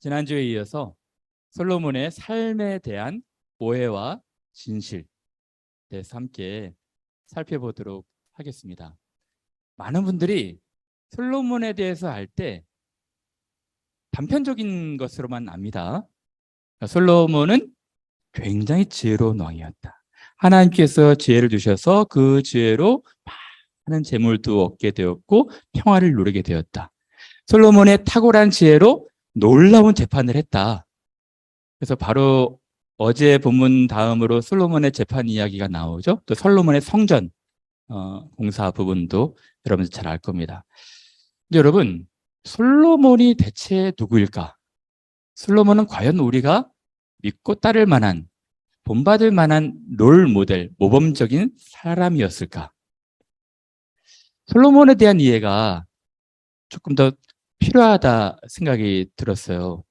지난주에 이어서 솔로몬의 삶에 대한 오해와 진실에 대해서 함께 살펴보도록 하겠습니다. 많은 분들이 솔로몬에 대해서 알 때 단편적인 것으로만 압니다. 솔로몬은 굉장히 지혜로운 왕이었다. 하나님께서 지혜를 주셔서 그 지혜로 많은 재물도 얻게 되었고 평화를 누리게 되었다. 솔로몬의 탁월한 지혜로 놀라운 재판을 했다. 그래서 바로 어제 본문 다음으로 솔로몬의 재판 이야기가 나오죠. 또 솔로몬의 성전 공사 부분도 여러분들 잘 알 겁니다. 근데 여러분, 솔로몬이 대체 누구일까? 솔로몬은 과연 우리가 믿고 따를 만한, 본받을 만한 롤 모델, 모범적인 사람이었을까? 솔로몬에 대한 이해가 조금 더 필요하다 생각이 들었어요.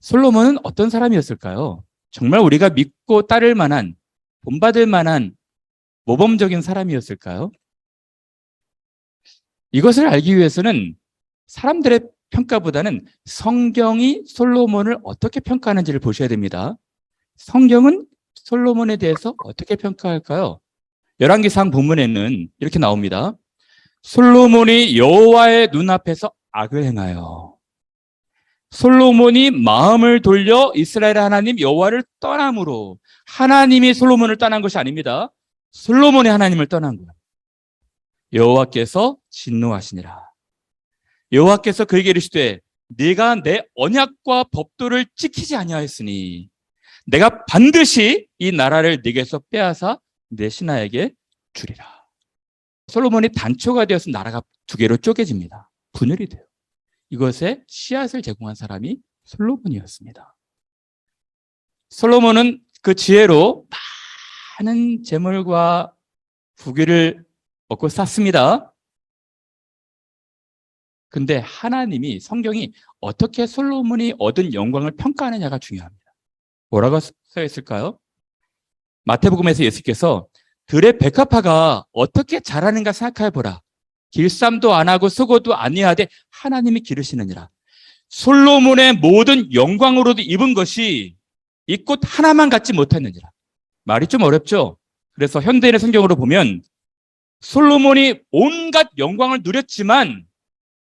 솔로몬은 어떤 사람이었을까요? 정말 우리가 믿고 따를 만한, 본받을 만한 모범적인 사람이었을까요? 이것을 알기 위해서는 사람들의 평가보다는 성경이 솔로몬을 어떻게 평가하는지를 보셔야 됩니다. 성경은 솔로몬에 대해서 어떻게 평가할까요? 열왕기상 본문에는 이렇게 나옵니다. 솔로몬이 여호와의 눈앞에서 악을 행하여 솔로몬이 마음을 돌려 이스라엘 하나님 여호와를 떠남으로. 하나님이 솔로몬을 떠난 것이 아닙니다. 솔로몬이 하나님을 떠난 거예요. 여호와께서 진노하시니라. 여호와께서 그에게 이르시되 네가 내 언약과 법도를 지키지 아니하였으니 내가 반드시 이 나라를 네게서 빼앗아 내 신하에게 주리라. 솔로몬이 단초가 되어서 나라가 두 개로 쪼개집니다. 분열이 돼요. 이것에 씨앗을 제공한 사람이 솔로몬이었습니다. 솔로몬은 그 지혜로 많은 재물과 부귀를 얻고 쌓습니다. 근데 하나님이, 성경이 어떻게 솔로몬이 얻은 영광을 평가하느냐가 중요합니다. 뭐라고 써 있을까요? 마태복음에서 예수께서 들의 백합화가 어떻게 자라는가 생각해 보라. 길쌈도 안 하고 수고도 아니하되 하나님이 기르시느니라. 솔로몬의 모든 영광으로도 입은 것이 이 꽃 하나만 갖지 못했느니라. 말이 좀 어렵죠? 그래서 현대인의 성경으로 보면 솔로몬이 온갖 영광을 누렸지만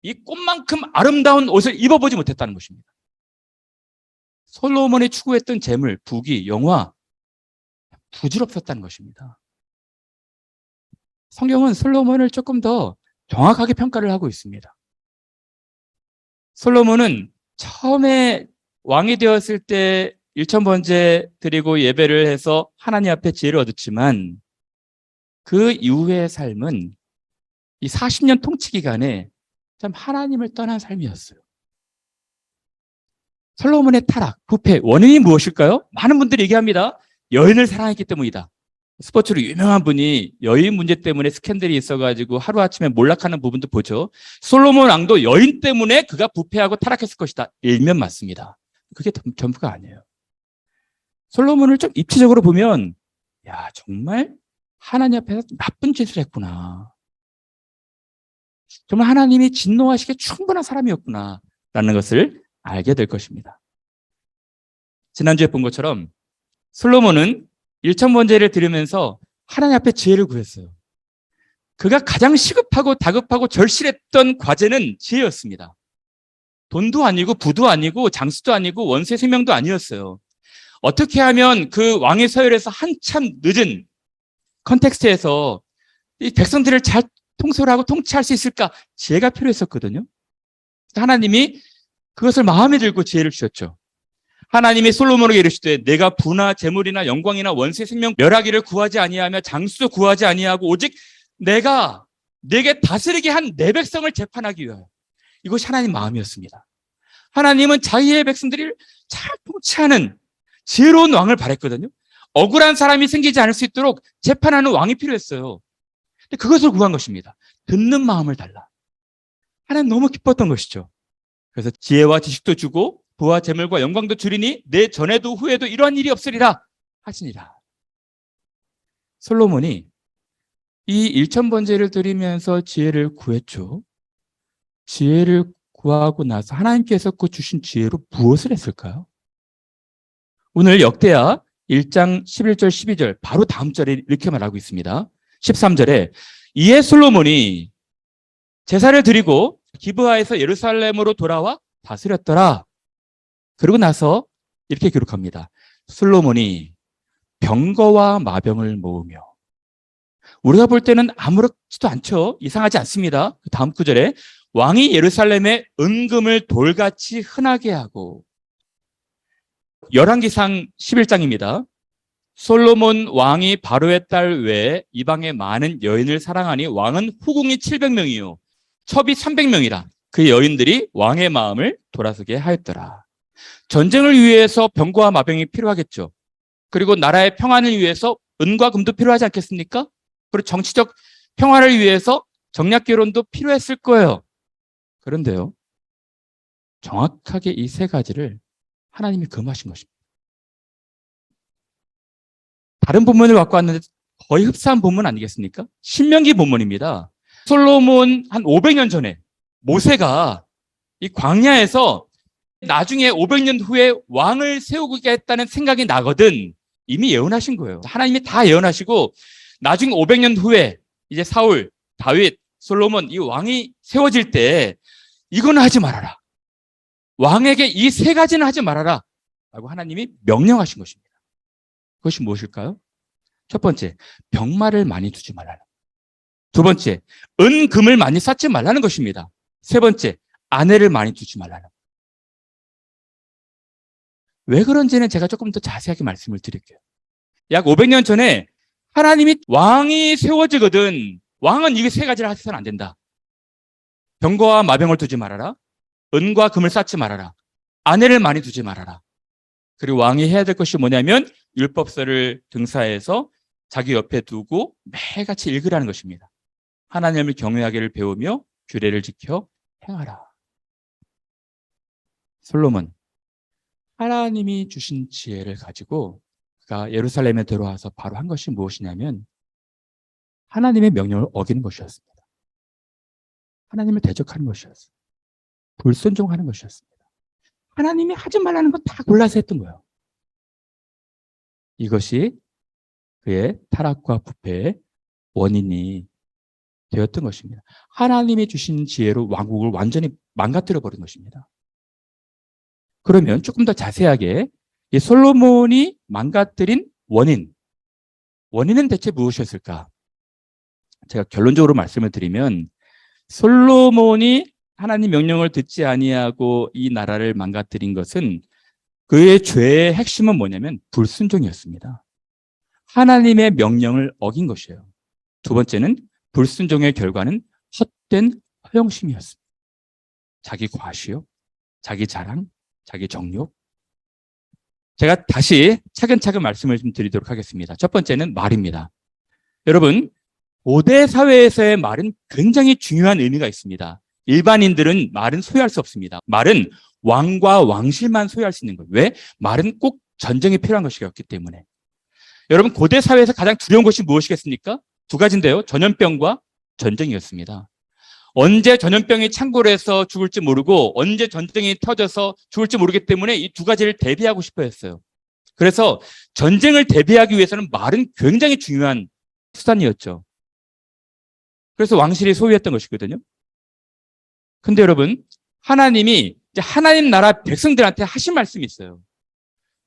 이 꽃만큼 아름다운 옷을 입어보지 못했다는 것입니다. 솔로몬이 추구했던 재물, 부귀, 영화 부질없었다는 것입니다. 성경은 솔로몬을 조금 더 정확하게 평가를 하고 있습니다. 솔로몬은 처음에 왕이 되었을 때 일천번제 드리고 예배를 해서 하나님 앞에 지혜를 얻었지만 그 이후의 삶은 이 40년 통치 기간에 참 하나님을 떠난 삶이었어요. 솔로몬의 타락, 부패, 원인이 무엇일까요? 많은 분들이 얘기합니다. 여인을 사랑했기 때문이다. 스포츠로 유명한 분이 여인 문제 때문에 스캔들이 있어가지고 하루아침에 몰락하는 부분도 보죠. 솔로몬 왕도 여인 때문에 그가 부패하고 타락했을 것이다. 일면 맞습니다. 그게 전부가 아니에요. 솔로몬을 좀 입체적으로 보면 야, 정말 하나님 앞에서 나쁜 짓을 했구나. 정말 하나님이 진노하시기에 충분한 사람이었구나 라는 것을 알게 될 것입니다. 지난주에 본 것처럼 솔로몬은 일천번제를 드리면서 하나님 앞에 지혜를 구했어요. 그가 가장 시급하고 다급하고 절실했던 과제는 지혜였습니다. 돈도 아니고 부도 아니고 장수도 아니고 원수의 생명도 아니었어요. 어떻게 하면 그 왕의 서열에서 한참 늦은 컨텍스트에서 이 백성들을 잘 통솔하고 통치할 수 있을까? 지혜가 필요했었거든요. 하나님이 그것을 마음에 들고 지혜를 주셨죠. 하나님이 솔로몬에게 이르시되 내가 부나 재물이나 영광이나 원수의 생명 멸하기를 구하지 아니하며 장수도 구하지 아니하고 오직 내가 네게 다스리게 한 내 백성을 재판하기 위하여. 이것이 하나님 마음이었습니다. 하나님은 자기의 백성들을 잘 통치하는 지혜로운 왕을 바랬거든요. 억울한 사람이 생기지 않을 수 있도록 재판하는 왕이 필요했어요. 근데 그것을 구한 것입니다. 듣는 마음을 달라. 하나님 너무 기뻤던 것이죠. 그래서 지혜와 지식도 주고 부와 재물과 영광도 주리니 내 전에도 후에도 이러한 일이 없으리라 하시니라. 솔로몬이 이 일천번제를 드리면서 지혜를 구했죠. 지혜를 구하고 나서 하나님께서 그 주신 지혜로 무엇을 했을까요? 오늘 역대하 1장 11절 12절 바로 다음 절에 이렇게 말하고 있습니다. 13절에 이에 솔로몬이 제사를 드리고 기브아에서 예루살렘으로 돌아와 다스렸더라. 그러고 나서 이렇게 기록합니다. 솔로몬이 병거와 마병을 모으며, 우리가 볼 때는 아무렇지도 않죠. 이상하지 않습니다. 그 다음 구절에 왕이 예루살렘에 은금을 돌같이 흔하게 하고, 열왕기상 11장입니다. 솔로몬 왕이 바로의 딸 외에 이방의 많은 여인을 사랑하니 왕은 후궁이 700명이요 첩이 300명이라 그 여인들이 왕의 마음을 돌아서게 하였더라. 전쟁을 위해서 병거와 마병이 필요하겠죠. 그리고 나라의 평안을 위해서 은과 금도 필요하지 않겠습니까? 그리고 정치적 평화를 위해서 정략개론도 필요했을 거예요. 그런데요, 정확하게 이 세 가지를 하나님이 금하신 것입니다. 다른 본문을 갖고 왔는데 거의 흡사한 본문 아니겠습니까? 신명기 본문입니다. 솔로몬 한 500년 전에 모세가 이 광야에서 나중에 500년 후에 왕을 세우겠다는 생각이 나거든 이미 예언하신 거예요. 하나님이 다 예언하시고 나중에 500년 후에 이제 사울, 다윗, 솔로몬 이 왕이 세워질 때 이거는 하지 말아라. 왕에게 이 세 가지는 하지 말아라 라고 하나님이 명령하신 것입니다. 그것이 무엇일까요? 첫 번째, 병마를 많이 두지 말라는 것. 두 번째, 은금을 많이 쌓지 말라는 것입니다. 세 번째, 아내를 많이 두지 말라는 것. 왜 그런지는 제가 조금 더 자세하게 말씀을 드릴게요. 약 500년 전에 하나님이 왕이 세워지거든 왕은 이게 세 가지를 해서는 안 된다. 병거와 마병을 두지 말아라. 은과 금을 쌓지 말아라. 아내를 많이 두지 말아라. 그리고 왕이 해야 될 것이 뭐냐면 율법서를 등사해서 자기 옆에 두고 매일같이 읽으라는 것입니다. 하나님을 경외하기를 배우며 규례를 지켜 행하라. 솔로몬, 하나님이 주신 지혜를 가지고 그가 예루살렘에 들어와서 바로 한 것이 무엇이냐면 하나님의 명령을 어기는 것이었습니다. 하나님을 대적하는 것이었어요. 불순종하는 것이었습니다. 하나님이 하지 말라는 거 다 골라서 했던 거예요. 이것이 그의 타락과 부패의 원인이 되었던 것입니다. 하나님이 주신 지혜로 왕국을 완전히 망가뜨려 버린 것입니다. 그러면 조금 더 자세하게 이 솔로몬이 망가뜨린 원인은 대체 무엇이었을까? 제가 결론적으로 말씀을 드리면 솔로몬이 하나님 명령을 듣지 아니하고 이 나라를 망가뜨린 것은 그의 죄의 핵심은 뭐냐면 불순종이었습니다. 하나님의 명령을 어긴 것이에요. 두 번째는 불순종의 결과는 헛된 허영심이었습니다. 자기 과시요, 자기 자랑, 자기 정욕. 제가 다시 차근차근 말씀을 좀 드리도록 하겠습니다. 첫 번째는 말입니다. 여러분, 고대 사회에서의 말은 굉장히 중요한 의미가 있습니다. 일반인들은 말은 소유할 수 없습니다. 말은 왕과 왕실만 소유할 수 있는 거예요. 왜? 말은 꼭 전쟁이 필요한 것이었기 때문에. 여러분, 고대 사회에서 가장 두려운 것이 무엇이겠습니까? 두 가지인데요. 전염병과 전쟁이었습니다. 언제 전염병이 창궐 해서 죽을지 모르고 언제 전쟁이 터져서 죽을지 모르기 때문에 이 두 가지를 대비하고 싶어 했어요. 그래서 전쟁을 대비하기 위해서는 말은 굉장히 중요한 수단이었죠. 그래서 왕실이 소유했던 것이거든요. 근데 여러분, 하나님이 이제 하나님 나라 백성들한테 하신 말씀이 있어요.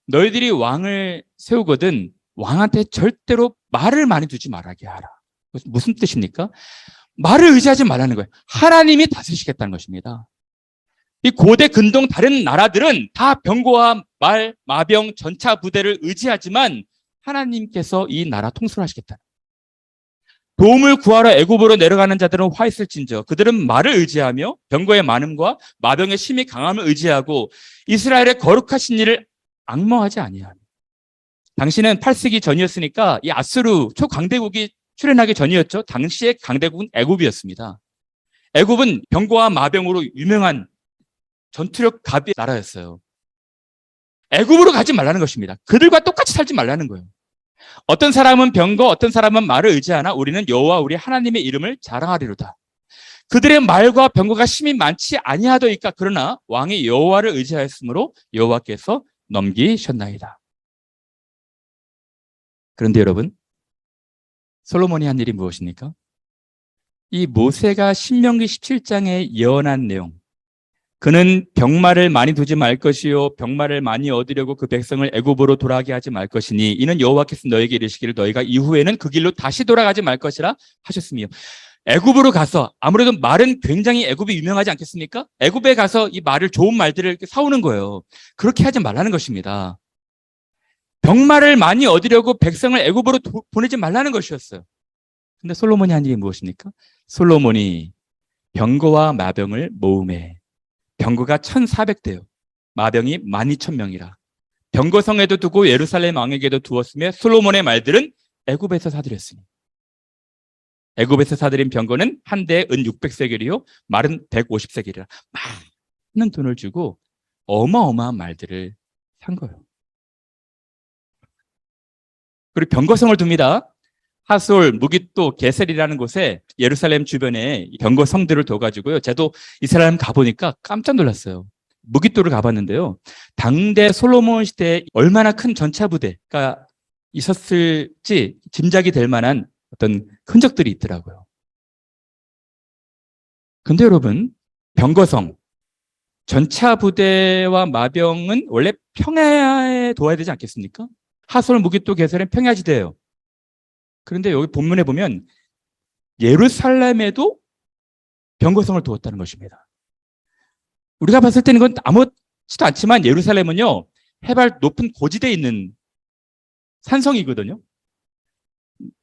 너희들이 왕을 세우거든 왕한테 절대로 말을 많이 두지 말게 하라. 무슨 뜻입니까? 말을 의지하지 말라는 거예요. 하나님이 다스리시겠다는 것입니다. 이 고대 근동 다른 나라들은 다 병거와 말, 마병, 전차 부대를 의지하지만 하나님께서 이 나라 통솔 하시겠다. 도움을 구하러 애굽으로 내려가는 자들은 화 있을진저 그들은 말을 의지하며 병거의 많음과 마병의 심히 강함을 의지하고 이스라엘의 거룩하신 일을 앙망하지 아니하며. 당시는 8세기 전이었으니까 이 아수르 초강대국이 출현하기 전이었죠. 당시의 강대국은 애굽이었습니다. 애굽은 병거와 마병으로 유명한 전투력 갑의 나라였어요. 애굽으로 가지 말라는 것입니다. 그들과 똑같이 살지 말라는 거예요. 어떤 사람은 병거, 어떤 사람은 말을 의지하나 우리는 여호와 우리 하나님의 이름을 자랑하리로다. 그들의 말과 병거가 심히 많지 아니하더이까. 그러나 왕이 여호와를 의지하였으므로 여호와께서 넘기셨나이다. 그런데 여러분, 솔로몬이 한 일이 무엇입니까? 이 모세가 신명기 17장에 예언한 내용, 그는 병마를 많이 두지 말 것이요 병마를 많이 얻으려고 그 백성을 애굽으로 돌아가게 하지 말 것이니 이는 여호와께서 너에게 이르시기를 너희가 이후에는 그 길로 다시 돌아가지 말 것이라 하셨으며. 애굽으로 가서, 아무래도 말은 굉장히 애굽이 유명하지 않겠습니까? 애굽에 가서 이 말을, 좋은 말들을 이렇게 사오는 거예요. 그렇게 하지 말라는 것입니다. 병마를 많이 얻으려고 백성을 애굽으로 보내지 말라는 것이었어요. 근데 솔로몬이 한 일이 무엇입니까? 솔로몬이 병거와 마병을 모으매 병거가 1,400대요. 마병이 12,000명이라. 병거성에도 두고 예루살렘 왕에게도 두었으며 솔로몬의 말들은 애굽에서 사들였으니. 애굽에서 사들인 병거는 한 대에 은 600세겔이요 말은 150세겔이라. 많은 돈을 주고 어마어마한 말들을 산 거예요. 그리고 병거성을 둡니다. 하솔, 무깃도, 게셀이라는 곳에 예루살렘 주변에 병거성들을 둬가지고요. 저도 이스라엘 가보니까 깜짝 놀랐어요. 무깃도를 가봤는데요. 당대 솔로몬 시대에 얼마나 큰 전차 부대가 있었을지 짐작이 될 만한 어떤 흔적들이 있더라고요. 근데 여러분, 병거성, 전차 부대와 마병은 원래 평야에 둬야 되지 않겠습니까? 하솔, 무깃도, 게셀은 평야지대예요. 그런데 여기 본문에 보면 예루살렘에도 병거성을 두었다는 것입니다. 우리가 봤을 때는 이건 아무렇지도 않지만 예루살렘은요, 해발 높은 고지대에 있는 산성이거든요.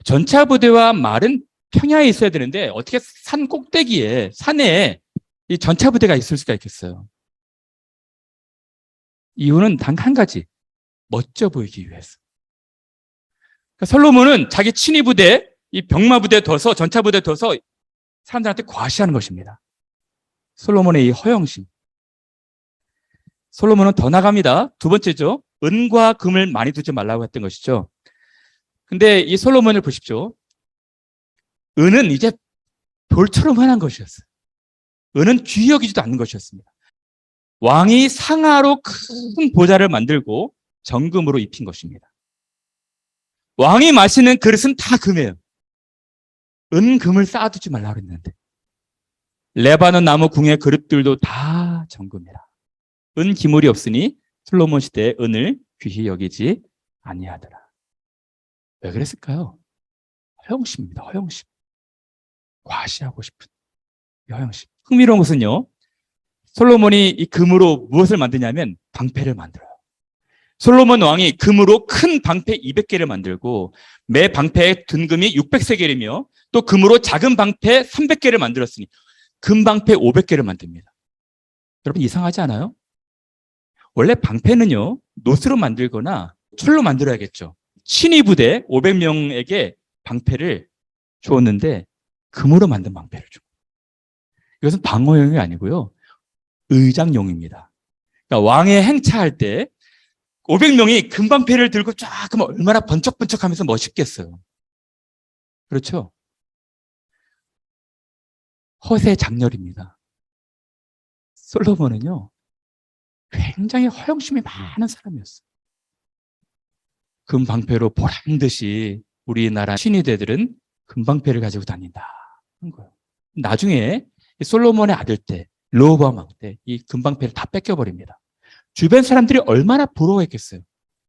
전차 부대와 말은 평야에 있어야 되는데 어떻게 산 꼭대기에, 산에 이 전차 부대가 있을 수가 있겠어요? 이유는 단 한 가지, 멋져 보이기 위해서. 그러니까 솔로몬은 자기 친위 부대, 이 병마 부대 둬서, 전차 부대 둬서 사람들한테 과시하는 것입니다. 솔로몬의 이 허영심. 솔로몬은 더 나갑니다. 두 번째죠. 은과 금을 많이 두지 말라고 했던 것이죠. 근데 이 솔로몬을 보십시오. 은은 이제 돌처럼 흔한 것이었어요. 은은 귀히 여기지도 않는 것이었습니다. 왕이 상하로 큰 보좌를 만들고 정금으로 입힌 것입니다. 왕이 마시는 그릇은 다 금이에요. 은금을 쌓아두지 말라고 했는데. 레바논 나무 궁의 그릇들도 다 정금이라. 은 기물이 없으니 솔로몬 시대에 은을 귀히 여기지 아니하더라. 왜 그랬을까요? 허영심입니다. 허영심. 과시하고 싶은 허영심. 흥미로운 것은요, 솔로몬이 이 금으로 무엇을 만드냐면 방패를 만들어요. 솔로몬 왕이 금으로 큰 방패 200개를 만들고 매 방패의 둔금이 600세겔이며 또 금으로 작은 방패 300개를 만들었으니 금 방패 500개를 만듭니다. 여러분 이상하지 않아요? 원래 방패는요, 노스로 만들거나 철로 만들어야겠죠. 친위 부대 500명에게 방패를 주었는데 금으로 만든 방패를 줍니다. 이것은 방어용이 아니고요, 의장용입니다. 그러니까 왕의 행차할 때 500명이 금방패를 들고 쫙 하면 얼마나 번쩍번쩍하면서 멋있겠어요. 그렇죠? 허세 장렬입니다. 솔로몬은요, 굉장히 허영심이 많은 사람이었어요. 금방패로 보란 듯이 우리나라 신위대들은 금방패를 가지고 다닌다 한 거예요. 나중에 솔로몬의 아들 때, 르호보암 왕 때 이 금방패를 다 뺏겨버립니다. 주변 사람들이 얼마나 부러워했겠어요.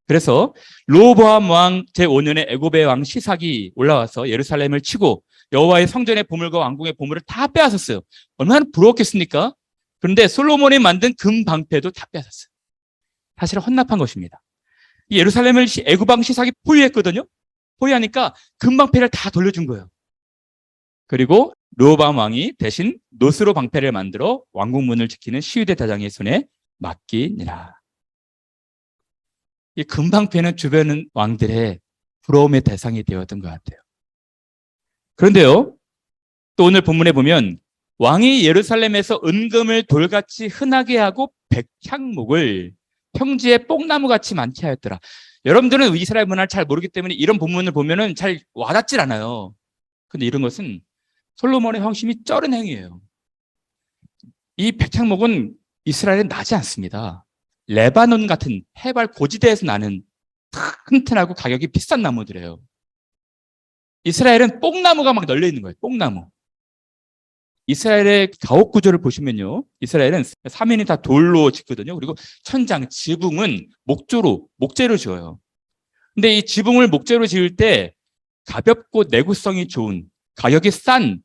그래서 르호보암 왕 제5년에 애굽의 왕 시삭이 올라와서 예루살렘을 치고 여호와의 성전의 보물과 왕궁의 보물을 다 빼앗았어요. 얼마나 부러웠겠습니까? 그런데 솔로몬이 만든 금 방패도 다 빼앗았어요. 사실은 헌납한 것입니다. 예루살렘을 애굽 왕 시삭이 포위했거든요. 포위하니까 금 방패를 다 돌려준 거예요. 그리고 르호보암 왕이 대신 노스로 방패를 만들어 왕궁문을 지키는 시위대 대장의 손에 맡기니라. 이 금방패는 주변 왕들의 부러움의 대상이 되었던 것 같아요. 그런데요, 또 오늘 본문에 보면 왕이 예루살렘에서 은금을 돌같이 흔하게 하고 백향목을 평지에 뽕나무같이 많게 하였더라. 여러분들은 이스라엘 문화를 잘 모르기 때문에 이런 본문을 보면은 잘 와닿질 않아요. 근데 이런 것은 솔로몬의 형심이 쩔은 행위예요. 이 백향목은 이스라엘에 나지 않습니다. 레바논 같은 해발 고지대에서 나는 튼튼하고 가격이 비싼 나무들이에요. 이스라엘은 뽕나무가 막 널려 있는 거예요. 뽕나무. 이스라엘의 가옥 구조를 보시면요. 이스라엘은 사면이 다 돌로 짓거든요. 그리고 천장, 지붕은 목재로 지어요. 근데 이 지붕을 목재로 지을 때 가볍고 내구성이 좋은, 가격이 싼,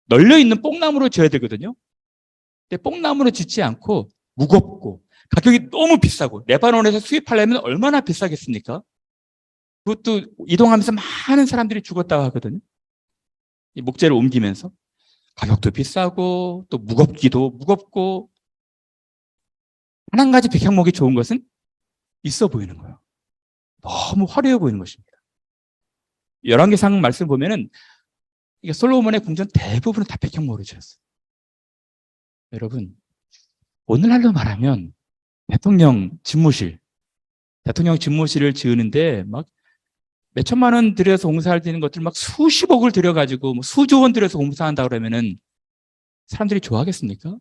널려 있는 뽕나무로 지어야 되거든요. 근데 뽕나무로 짓지 않고 무겁고 가격이 너무 비싸고 레바논에서 수입하려면 얼마나 비싸겠습니까? 그것도 이동하면서 많은 사람들이 죽었다고 하거든요. 이 목재를 옮기면서. 가격도 비싸고 또 무겁기도 무겁고 한 가지 백향목이 좋은 것은 있어 보이는 거예요. 너무 화려해 보이는 것입니다. 열왕기상 말씀 보면은 이게 솔로몬의 궁전 대부분은 다 백향목으로 지었어요. 여러분, 오늘날로 말하면 대통령 집무실을 지으는데 막 몇천만 원 들여서 공사할 수 있는 것들 막 수십억을 들여가지고 뭐 수조 원 들여서 공사한다 그러면은 사람들이 좋아하겠습니까?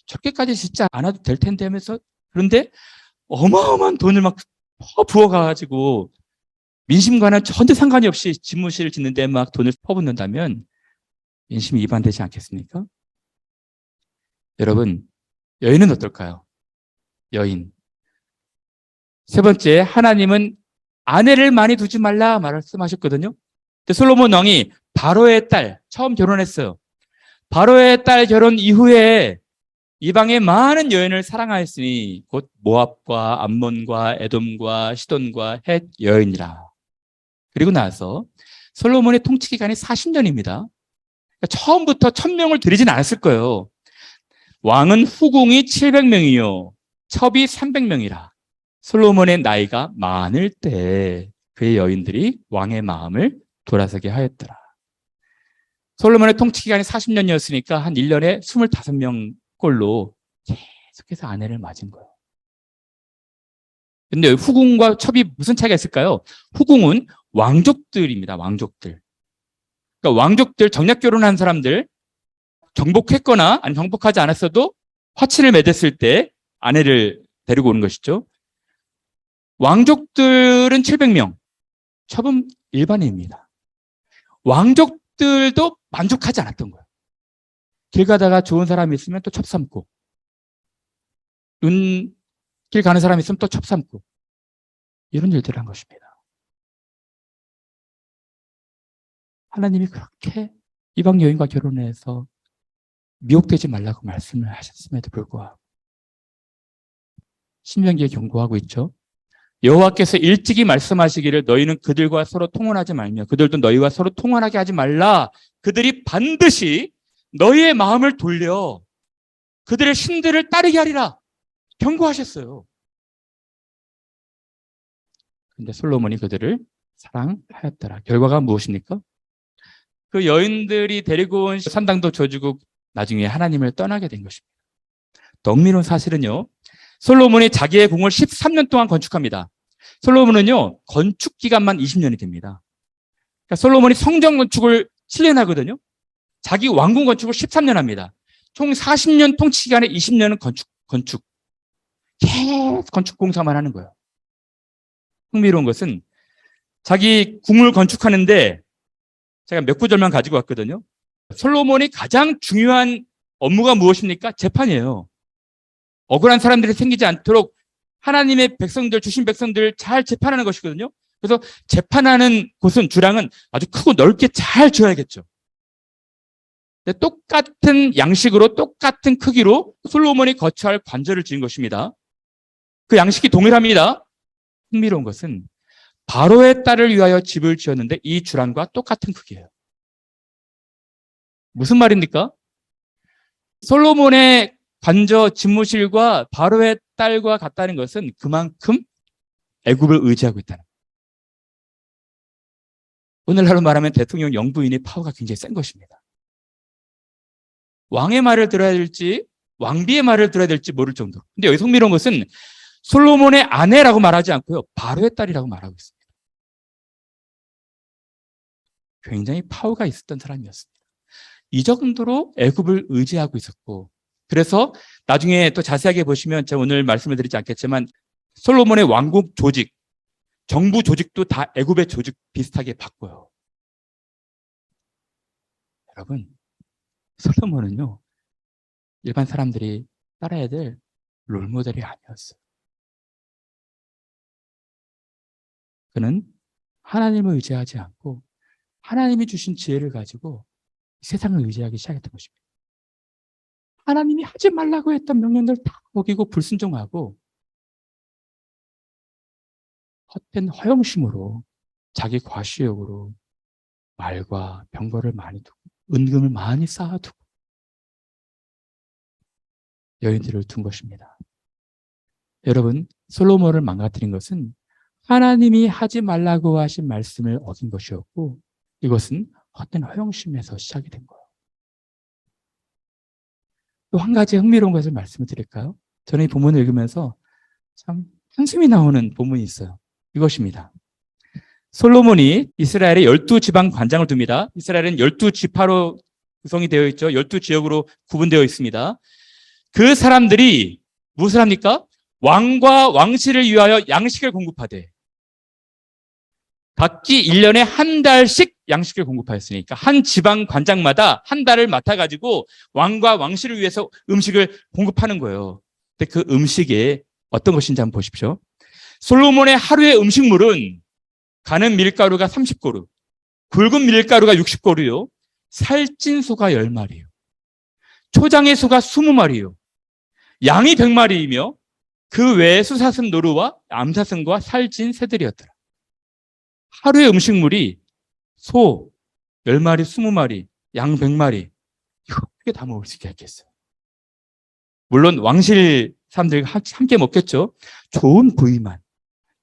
저렇게까지 짓지 않아도 될 텐데 하면서 그런데 어마어마한 돈을 막 부어가지고 민심과는 전혀 상관이 없이 집무실을 짓는데 막 돈을 퍼붓는다면 민심이 이반되지 않겠습니까? 여러분, 여인은 어떨까요? 여인. 세 번째, 하나님은 아내를 많이 두지 말라 말씀하셨거든요. 근데 솔로몬 왕이 바로의 딸, 처음 결혼했어요. 바로의 딸 결혼 이후에 이방의 많은 여인을 사랑하였으니 곧 모압과 암몬과 에돔과 시돈과 헷 여인이라. 그리고 나서 솔로몬의 통치 기간이 40년입니다. 그러니까 처음부터 1000명을 들이진 않았을 거예요. 왕은 후궁이 700명이요. 첩이 300명이라. 솔로몬의 나이가 많을 때 그의 여인들이 왕의 마음을 돌아서게 하였더라. 솔로몬의 통치 기간이 40년이었으니까 한 1년에 25명 꼴로 계속해서 아내를 맞은 거예요. 근데 후궁과 첩이 무슨 차이가 있을까요? 후궁은 왕족들입니다. 왕족들. 그러니까 왕족들, 정략 결혼한 사람들, 정복했거나 아니 정복하지 않았어도 화친을 맺었을 때 아내를 데리고 오는 것이죠. 왕족들은 700명, 첩은 일반인입니다. 왕족들도 만족하지 않았던 거예요. 길 가다가 좋은 사람이 있으면 또 첩 삼고, 눈길 가는 사람이 있으면 또 첩 삼고, 이런 일들을 한 것입니다. 하나님이 그렇게 이방 여인과 결혼해서 미혹되지 말라고 말씀을 하셨음에도 불구하고 신명기에 경고하고 있죠. 여호와께서 일찍이 말씀하시기를 너희는 그들과 서로 통혼하지 말며 그들도 너희와 서로 통혼하게 하지 말라. 그들이 반드시 너희의 마음을 돌려 그들의 신들을 따르게 하리라. 경고하셨어요. 그런데 솔로몬이 그들을 사랑하였더라. 결과가 무엇입니까? 그 여인들이 데리고 온 산당도 줘주고 나중에 하나님을 떠나게 된 것입니다. 더 흥미로운 사실은요. 솔로몬이 자기의 궁을 13년 동안 건축합니다. 솔로몬은요. 건축 기간만 20년이 됩니다. 그러니까 솔로몬이 성전 건축을 7년 하거든요. 자기 왕궁 건축을 13년 합니다. 총 40년 통치 기간에 20년은 건축. 계속 건축 공사만 하는 거예요. 흥미로운 것은 자기 궁을 건축하는데 제가 몇 구절만 가지고 왔거든요. 솔로몬이 가장 중요한 업무가 무엇입니까? 재판이에요. 억울한 사람들이 생기지 않도록 하나님의 백성들, 주신 백성들 잘 재판하는 것이거든요. 그래서 재판하는 곳은 주량은 아주 크고 넓게 잘 지어야겠죠. 근데 똑같은 양식으로 똑같은 크기로 솔로몬이 거처할 관절을 지은 것입니다. 그 양식이 동일합니다. 흥미로운 것은 바로의 딸을 위하여 집을 지었는데 이 주량과 똑같은 크기예요. 무슨 말입니까? 솔로몬의 관저 집무실과 바로의 딸과 같다는 것은 그만큼 애굽을 의지하고 있다는 거예요. 오늘날로 말하면 대통령 영부인의 파워가 굉장히 센 것입니다. 왕의 말을 들어야 될지 왕비의 말을 들어야 될지 모를 정도로. 근데 여기 흥미로운 것은 솔로몬의 아내라고 말하지 않고요. 바로의 딸이라고 말하고 있습니다. 굉장히 파워가 있었던 사람이었습니다. 이 정도로 애굽을 의지하고 있었고, 그래서 나중에 또 자세하게 보시면 제가 오늘 말씀을 드리지 않겠지만 솔로몬의 왕국 조직, 정부 조직도 다 애굽의 조직 비슷하게 바꿔요. 여러분, 솔로몬은요, 일반 사람들이 따라야 될 롤모델이 아니었어요. 그는 하나님을 의지하지 않고 하나님이 주신 지혜를 가지고 세상을 의지하기 시작했던 것입니다. 하나님이 하지 말라고 했던 명령들 다 어기고 불순종하고 헛된 허영심으로 자기 과시욕으로 말과 병거를 많이 두고 은금을 많이 쌓아두고 여인들을 둔 것입니다. 여러분, 솔로몬을 망가뜨린 것은 하나님이 하지 말라고 하신 말씀을 어긴 것이었고 이것은 헛된 허영심에서 시작이 된 거예요. 또 한 가지 흥미로운 것을 말씀을 드릴까요? 저는 이 본문을 읽으면서 참 한숨이 나오는 본문이 있어요. 이것입니다. 솔로몬이 이스라엘의 12지방 관장을 둡니다. 이스라엘은 12지파로 구성이 되어 있죠. 12지역으로 구분되어 있습니다. 그 사람들이 무엇을 합니까? 왕과 왕실을 위하여 양식을 공급하되 각기 1년에 한 달씩 양식을 공급하였으니까 한 지방 관장마다 한 달을 맡아가지고 왕과 왕실을 위해서 음식을 공급하는 거예요. 근데 그 음식에 어떤 것인지 한번 보십시오. 솔로몬의 하루의 음식물은 가는 밀가루가 30고루, 굵은 밀가루가 60고루요, 살찐 소가 10마리요, 초장의 소가 20마리요, 양이 100마리이며 그 외에 수사슴 노루와 암사슴과 살찐 새들이었더라. 하루의 음식물이 소 10마리, 20마리, 양 100마리. 이거 어떻게 다 먹을 수 있겠어요? 물론 왕실 사람들이 함께 먹겠죠. 좋은 부위만,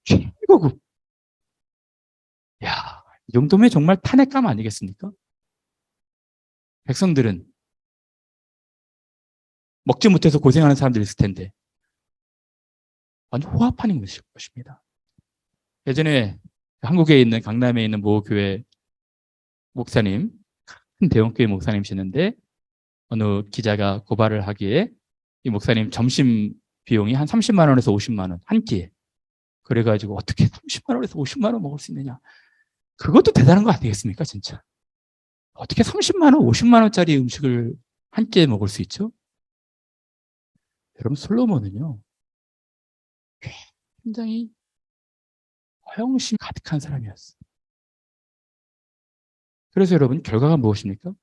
최고급. 야, 이 정도면 정말 탄핵감 아니겠습니까? 백성들은 먹지 못해서 고생하는 사람들이 있을 텐데 완전 호합하는 것입니다. 예전에 한국에 있는 강남에 있는 모 교회 목사님, 큰 대형교회 목사님이시는데 어느 기자가 고발을 하기에 이 목사님 점심 비용이 한 30만 원에서 50만 원 한 끼에. 그래가지고 어떻게 30만 원에서 50만 원 먹을 수 있느냐. 그것도 대단한 거 아니겠습니까, 진짜? 어떻게 30만 원, 50만 원짜리 음식을 한 끼에 먹을 수 있죠? 여러분, 솔로몬은요, 굉장히 허영심 가득한 사람이었어요. 그래서 여러분, 결과가 무엇입니까?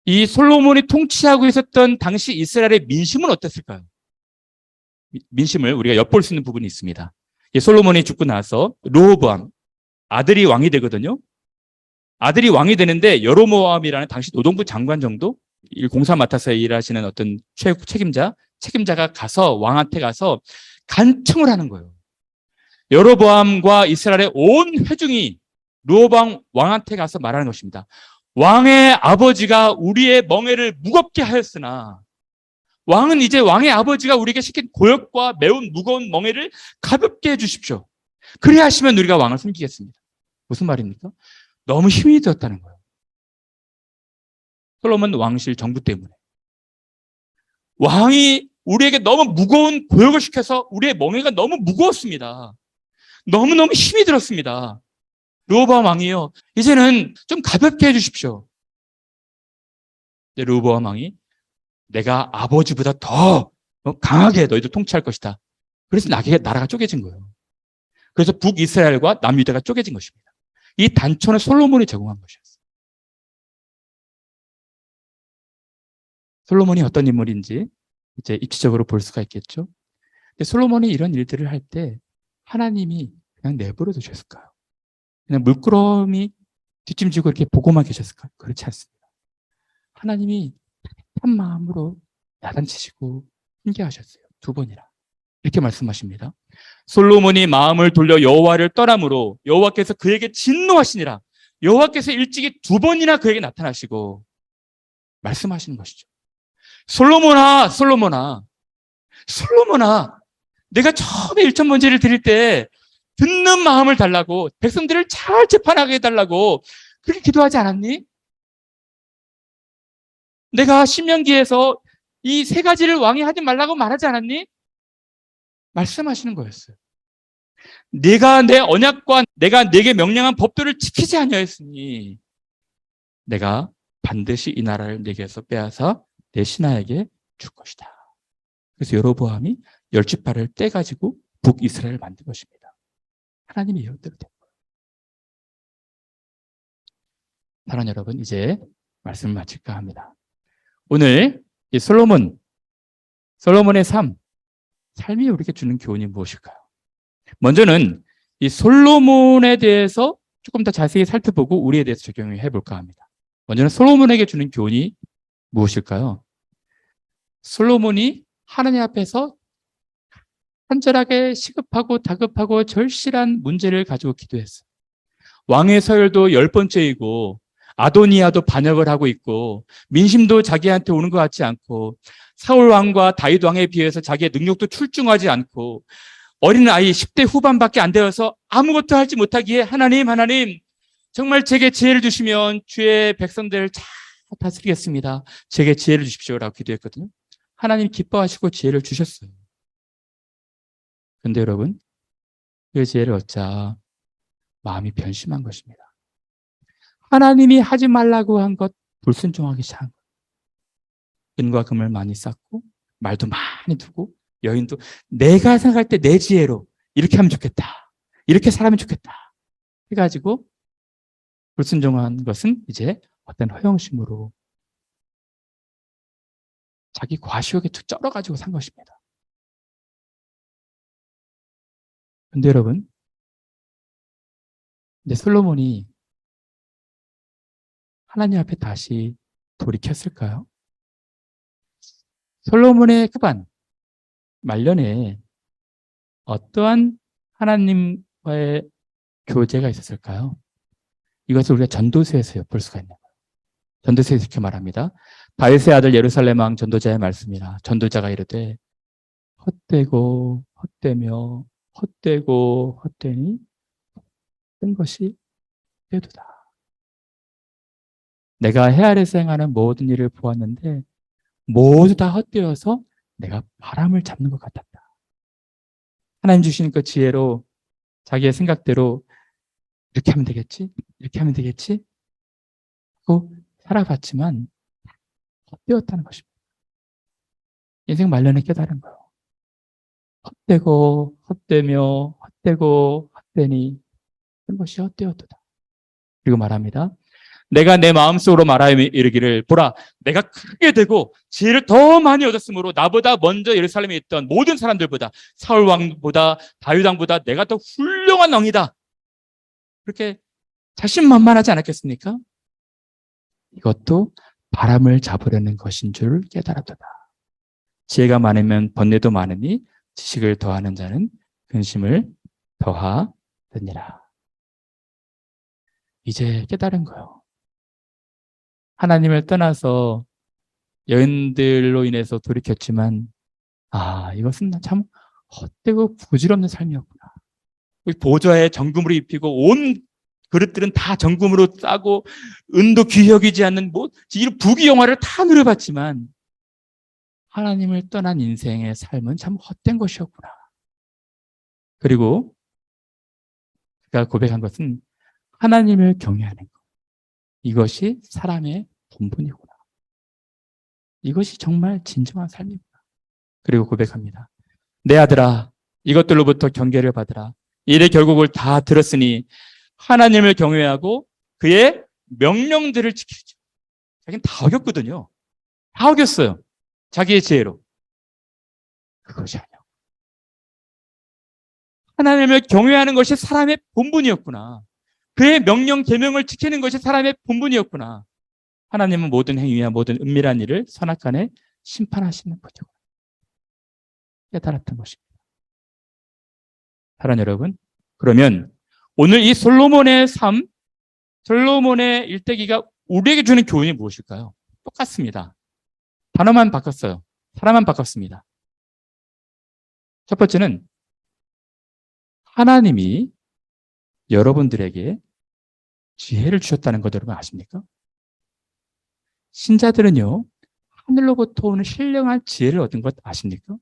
이 솔로몬이 통치하고 있었던 당시 이스라엘의 민심은 어땠을까요? 민심을 우리가 엿볼 수 있는 부분이 있습니다. 솔로몬이 죽고 나서 르호보암, 아들이 왕이 되거든요. 아들이 왕이 되는데 여로보암이라는 당시 노동부 장관 정도 공사 맡아서 일하시는 어떤 책임자가 가서 왕한테 가서 간청을 하는 거예요. 여로보암과 이스라엘의 온 회중이 르호보암 왕한테 가서 말하는 것입니다. 왕의 아버지가 우리의 멍에를 무겁게 하였으나 왕은 이제 왕의 아버지가 우리에게 시킨 고역과 매운 무거운 멍에를 가볍게 해주십시오. 그래야 하시면 우리가 왕을 섬기겠습니다. 무슨 말입니까? 너무 힘이 들었다는 거예요. 솔로몬 왕실 정부 때문에. 왕이 우리에게 너무 무거운 고역을 시켜서 우리의 멍에가 너무 무거웠습니다. 너무너무 힘이 들었습니다. 르호보암 왕이요, 이제는 좀 가볍게 해주십시오. 르호보암 왕이 내가 아버지보다 더 강하게 너희들 통치할 것이다. 그래서 나라가 쪼개진 거예요. 그래서 북이스라엘과 남유다가 쪼개진 것입니다. 이 단초는 솔로몬이 제공한 것이었어요. 솔로몬이 어떤 인물인지 이제 입지적으로 볼 수가 있겠죠. 근데 솔로몬이 이런 일들을 할 때 하나님이 그냥 내버려 두셨을까요? 그냥 물끄러미 뒷짐지고 이렇게 보고만 계셨을까요? 그렇지 않습니다. 하나님이 한 마음으로 야단치시고 훈계하셨어요. 2번이나. 이렇게 말씀하십니다. 솔로몬이 마음을 돌려 여호와를 떠남으로 여호와께서 그에게 진노하시니라. 여호와께서 일찍이 2번이나 그에게 나타나시고 말씀하시는 것이죠. 솔로몬아, 내가 처음에 일천번제를 드릴 때 듣는 마음을 달라고, 백성들을 잘 재판하게 해달라고 그렇게 기도하지 않았니? 내가 신명기에서 이 세 가지를 왕이 하지 말라고 말하지 않았니? 말씀하시는 거였어요. 네가 내 언약과 내가 네게 명령한 법도를 지키지 아니하였으니 내가 반드시 이 나라를 네게서 빼앗아 내 신하에게 줄 것이다. 그래서 여로보암이 열지파를 떼가지고 북이스라엘을 만든 것입니다. 하나님의 예언대로 된 거예요. 사랑하는 여러분, 이제 말씀을 마칠까 합니다. 오늘 이 솔로몬의 삶이 우리에게 주는 교훈이 무엇일까요? 먼저는 이 솔로몬에 대해서 조금 더 자세히 살펴보고 우리에 대해서 적용해 볼까 합니다. 먼저는 솔로몬에게 주는 교훈이 무엇일까요? 솔로몬이 하나님 앞에서 간절하게 시급하고 다급하고 절실한 문제를 가지고 기도했어요. 왕의 서열도 10번째이고 아도니아도 반역을 하고 있고 민심도 자기한테 오는 것 같지 않고 사울 왕과 다윗 왕에 비해서 자기의 능력도 출중하지 않고 어린 아이 10대 후반밖에 안 되어서 아무것도 하지 못하기에 하나님 정말 제게 지혜를 주시면 주의 백성들을 잘 다스리겠습니다. 제게 지혜를 주십시오라고 기도했거든요. 하나님 기뻐하시고 지혜를 주셨어요. 그런데 여러분, 그 지혜를 얻자 마음이 변심한 것입니다. 하나님이 하지 말라고 한 것 불순종하기 시작한 거예요. 은과 금을 많이 쌓고 말도 많이 두고 여인도 내가 생각할 때 내 지혜로 이렇게 하면 좋겠다. 이렇게 살면 좋겠다. 해가지고 불순종한 것은 이제 어떤 허영심으로 자기 과시욕에 툭 쩔어가지고 산 것입니다. 근데 여러분, 이제 솔로몬이 하나님 앞에 다시 돌이켰을까요? 솔로몬의 후반, 말년에 어떠한 하나님과의 교제가 있었을까요? 이것을 우리가 전도서에서 볼 수가 있는 거예요. 전도서에서 이렇게 말합니다. 다윗의 아들 예루살렘 왕 전도자의 말씀이라. 전도자가 이르되 헛되고 헛되며 헛되고 헛되니 헛된 것이 되도다. 내가 해 아래에서 행하는 모든 일을 보았는데 모두 다 헛되어서 내가 바람을 잡는 것 같았다. 하나님 주시는 그 지혜로 자기의 생각대로 이렇게 하면 되겠지? 이렇게 하면 되겠지? 하고 살아봤지만 헛되었다는 것입니다. 인생 말년에 깨달은 거예요. 헛되고 헛되며 헛되고 헛되니 그런 것이 헛되었도다. 그리고 말합니다. 내가 내 마음속으로 말하여 이르기를 보라 내가 크게 되고 지혜를 더 많이 얻었으므로 나보다 먼저 예루살렘에 있던 모든 사람들보다 사울 왕보다 다윗 왕보다 내가 더 훌륭한 왕이다. 그렇게 자신만만하지 않았겠습니까? 이것도 바람을 잡으려는 것인 줄 깨달았도다. 지혜가 많으면 번뇌도 많으니 지식을 더하는 자는 근심을 더하느니라. 이제 깨달은 거예요. 하나님을 떠나서 여인들로 인해서 돌이켰지만 이것은 참 헛되고 부질없는 삶이었구나. 보좌에 정금으로 입히고 온 그릇들은 다 정금으로 싸고 은도 귀여기지 않는 이런 부귀영화를 다 누려봤지만 하나님을 떠난 인생의 삶은 참 헛된 것이었구나. 그리고 그가 고백한 것은 하나님을 경외하는 것. 이것이 사람의 본분이구나. 이것이 정말 진정한 삶이구나. 그리고 고백합니다. 내 아들아, 이것들로부터 경계를 받으라. 이래 결국을 다 들었으니 하나님을 경외하고 그의 명령들을 지키죠. 자기는 다 어겼거든요. 다 어겼어요. 자기의 지혜로. 그것이 아니야. 하나님을 경외하는 것이 사람의 본분이었구나. 그의 명령, 계명을 지키는 것이 사람의 본분이었구나. 하나님은 모든 행위와 모든 은밀한 일을 선악간에 심판하시는 분이구나. 깨달았던 것입니다. 사랑하는 여러분, 그러면 오늘 이 솔로몬의 삶, 솔로몬의 일대기가 우리에게 주는 교훈이 무엇일까요? 똑같습니다. 단어만 바꿨어요. 사람만 바꿨습니다. 첫 번째는 하나님이 여러분들에게 지혜를 주셨다는 것 여러분 아십니까? 신자들은요, 하늘로부터 오는 신령한 지혜를 얻은 것 아십니까?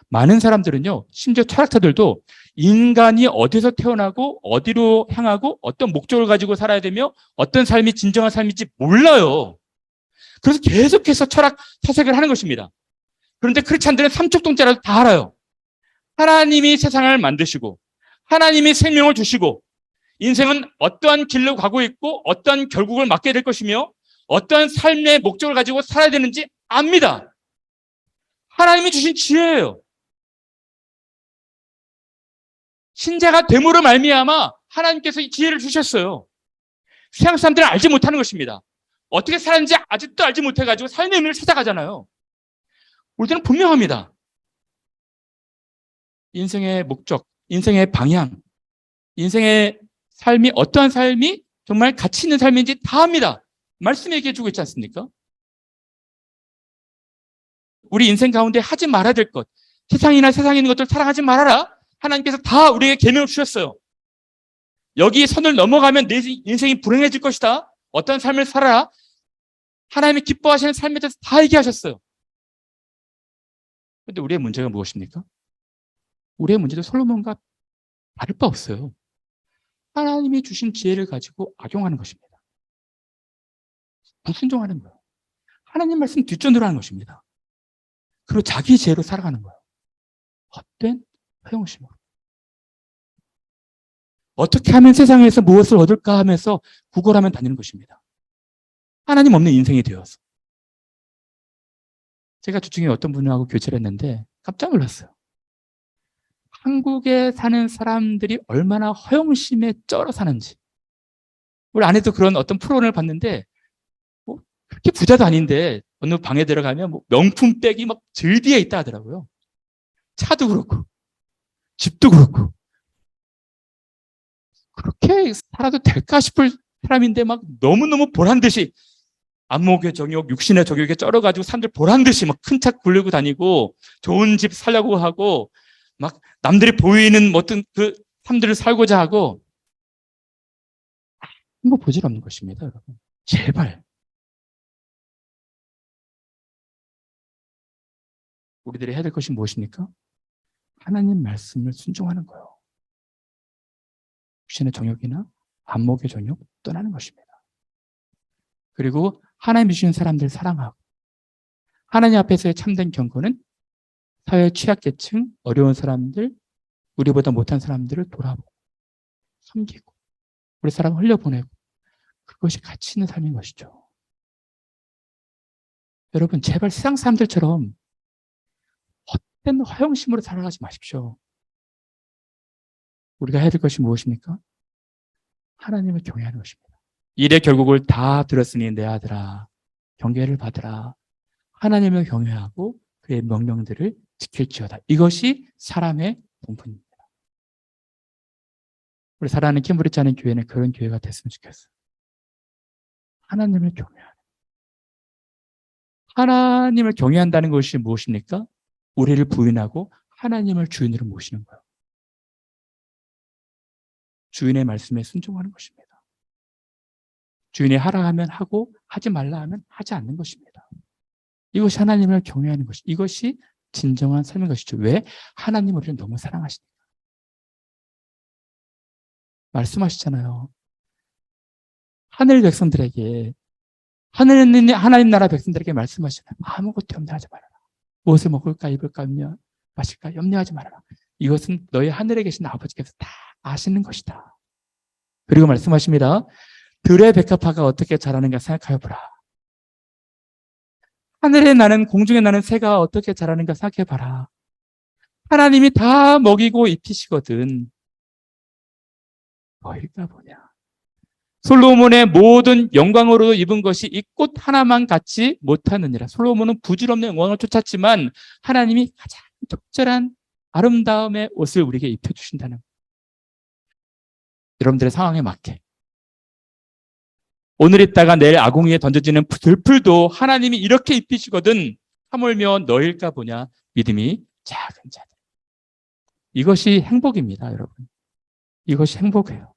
많은 사람들은요, 심지어 철학자들도 인간이 어디서 태어나고 어디로 향하고 어떤 목적을 가지고 살아야 되며 어떤 삶이 진정한 삶인지 몰라요. 그래서 계속해서 철학 사색을 하는 것입니다. 그런데 크리스찬들은 삼척동자라도 다 알아요. 하나님이 세상을 만드시고 하나님이 생명을 주시고 인생은 어떠한 길로 가고 있고 어떠한 결국을 맞게 될 것이며 어떠한 삶의 목적을 가지고 살아야 되는지 압니다. 하나님이 주신 지혜예요. 신자가 됨으로 말미암아 하나님께서 이 지혜를 주셨어요. 세상 사람들은 알지 못하는 것입니다. 어떻게 살았는지 아직도 알지 못해가지고 삶의 의미를 찾아가잖아요. 우리들은 분명합니다. 인생의 목적, 인생의 방향, 인생의 삶이 어떠한 삶이 정말 가치 있는 삶인지 다 압니다. 말씀이 얘기해 주고 있지 않습니까? 우리 인생 가운데 하지 말아야 될 것, 세상에 있는 것들 사랑하지 말아라. 하나님께서 다 우리에게 계명을 주셨어요. 여기 선을 넘어가면 내 인생이 불행해질 것이다. 어떤 삶을 살아라. 하나님이 기뻐하시는 삶에 대해서 다 얘기하셨어요. 그런데 우리의 문제가 무엇입니까? 우리의 문제도 솔로몬과 다를 바 없어요. 하나님이 주신 지혜를 가지고 악용하는 것입니다. 불순종하는 거예요. 하나님 말씀 뒷전으로 하는 것입니다. 그리고 자기 지혜로 살아가는 거예요. 헛된 허영심으로. 어떻게 하면 세상에서 무엇을 얻을까 하면서 구걸하면 다니는 것입니다. 하나님 없는 인생이 되어서. 제가 주중에 어떤 분하고 교제를 했는데 깜짝 놀랐어요. 한국에 사는 사람들이 얼마나 허영심에 쩔어 사는지. 우리 아내도 그런 어떤 프로그램을 봤는데 뭐 그렇게 부자도 아닌데 어느 방에 들어가면 뭐 명품 백이 막 즐비해 있다 하더라고요. 차도 그렇고 집도 그렇고 그렇게 살아도 될까 싶을 사람인데 막 너무너무 보란듯이 안목의 정욕, 육신의 정욕에 쩔어가지고 사람들 보란듯이 막 큰 차 굴리고 다니고 좋은 집 살려고 하고 막 남들이 보이는 어떤 그 삶들을 살고자 하고 뭐 보질없는 것입니다, 여러분. 제발. 우리들이 해야 될 것이 무엇입니까? 하나님 말씀을 순종하는 거예요. 육신의 정욕이나 안목의 정욕 떠나는 것입니다. 그리고 하나님이 주신 사람들 사랑하고 하나님 앞에서의 참된 경건은 사회 취약계층, 어려운 사람들, 우리보다 못한 사람들을 돌아보고 섬기고 우리 사람 흘려보내고 그것이 가치 있는 삶인 것이죠. 여러분 제발 세상 사람들처럼 헛된 허영심으로 살아가지 마십시오. 우리가 해야 될 것이 무엇입니까? 하나님을 경외하는 것입니다. 일의 결국을 다 들었으니 내 아들아 경계를 받으라. 하나님을 경외하고 그의 명령들을 지킬지어다. 이것이 사람의 본분입니다. 우리 사랑하는 캠브리지 하는 교회는 그런 교회가 됐으면 좋겠어요. 하나님을 경외하는. 하나님을 경외한다는 것이 무엇입니까? 우리를 부인하고 하나님을 주인으로 모시는 거예요. 주인의 말씀에 순종하는 것입니다. 주인이 하라 하면 하고 하지 말라 하면 하지 않는 것입니다. 이것이 하나님을 경외하는 것이 이것이 진정한 삶인 것이죠. 왜? 하나님 우리를 너무 사랑하시니까. 말씀하시잖아요. 하늘 백성들에게 하나님 나라 백성들에게 말씀하시잖아요. 아무것도 염려하지 말아라. 무엇을 먹을까 입을까 마실까 염려하지 말아라. 이것은 너희 하늘에 계신 아버지께서 다 아시는 것이다. 그리고 말씀하십니다. 들의 백합화가 어떻게 자라는가 생각하여 보라. 하늘에 나는 공중에 나는 새가 어떻게 자라는가 생각해 봐라. 하나님이 다 먹이고 입히시거든. 너희가 뭐냐. 솔로몬의 모든 영광으로 입은 것이 이 꽃 하나만 같지 못하느니라. 솔로몬은 부질없는 영광을 쫓았지만 하나님이 가장 적절한 아름다움의 옷을 우리에게 입혀주신다는 거예요. 여러분들의 상황에 맞게. 오늘 있다가 내일 아궁이에 던져지는 들풀도 하나님이 이렇게 입히시거든. 하물며 너일까 보냐. 믿음이 작은 자들. 이것이 행복입니다, 여러분. 이것이 행복해요.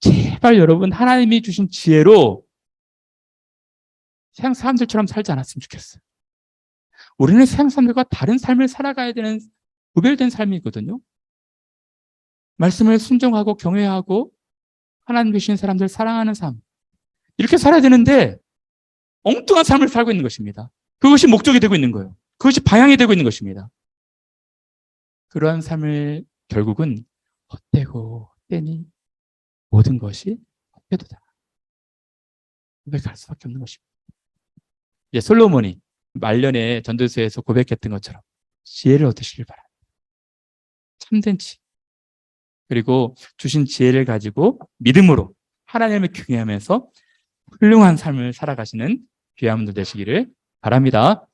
제발 여러분 하나님이 주신 지혜로 세상 사람들처럼 살지 않았으면 좋겠어요. 우리는 세상 사람들과 다른 삶을 살아가야 되는 구별된 삶이거든요. 말씀을 순종하고 경외하고 하나님 주신 사람들 사랑하는 삶. 이렇게 살아야 되는데 엉뚱한 삶을 살고 있는 것입니다. 그것이 목적이 되고 있는 거예요. 그것이 방향이 되고 있는 것입니다. 그러한 삶을 결국은 헛되고 헛되니 모든 것이 헛되도다. 고백할 수밖에 없는 것입니다. 이제 솔로몬이 말년에 전도서에서 고백했던 것처럼 지혜를 얻으시길 바랍니다. 참된 지혜. 그리고 주신 지혜를 가지고 믿음으로 하나님을 경외하면서 훌륭한 삶을 살아가시는 귀한 분들 되시기를 바랍니다.